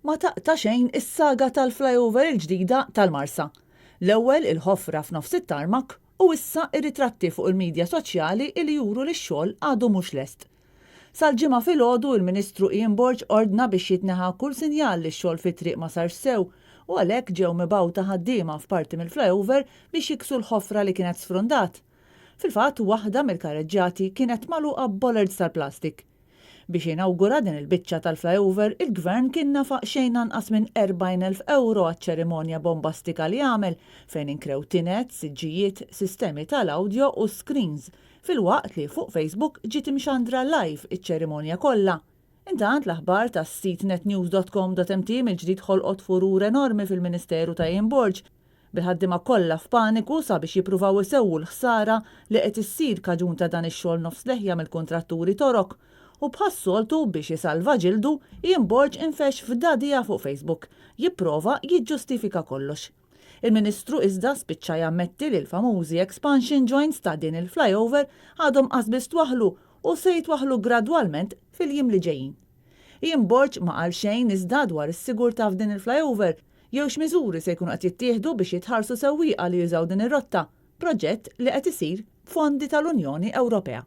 Ma taqta' xejn is-saga tal-flyover il-ġdida tal-Marsa. L-ewwel il-ħofra f'nofs it-tarmak u issa ir-ritratti fuq il-midja soċjali li juru li x-xogħol għadu mhux lest. Sal-ġimgħa filgħodu il-Ministru Ian Borg ordna biex jitneħa kull sinjal li x-xogħol fit-triq ma sarx sew u għalhekk ġew mibgħuta ħaddiema f'parti mill-flyover biex jiksu l-ħofra li kienet sfrondat. Fil-fatt waħda mill-kareġġjati kienet magħluqa b'bollards tal-plastik. Biex jinawgura din il-biċċa tal-flyover, il-gvern kien nafaq xejn anqas minn 40,000 euro għaċ-ċerimonja bombastika li għamel fejn inkrew tinet, siġġijiet, sistemi tal-awdjo u screens, fil-waqt li fuq Facebook ġiet imxandra live iċ-ċerimonja kollha. Intant l-aħbar tas-sit netnews.com.mt mill-ġdid ħolqot furur enormi fil-Ministeru ta' Ian Borg bil-ħaddiema kollha f'paniku sabiex jippruvaw isewwu l-ħsara li qed issir kaġun ta' dan ix-xogħol nofs leħja mill-kuntratturi torok. U bħassoltu biex jisalva ġildu, Ian Borg infex f'dadija fuq Facebook, jipprova jiġġustifika kollox. Il-Ministru iżda spiċċa jammetti li l-famużi expansion joints ta' din il-flyover għadhom qasbis twaħlu u se jitwaħlu gradwalment fil-jiem li ġejjin. Ian Borg ma qal xejn iżda dwar is-sigurtà f'din il-flyover jew x'miżuri se jkunu qed jittieħdu biex jitħarsu sewwieqa li jużaw din ir-rotta, proġett li qed isir b'fondi tal-Unjoni Ewropea.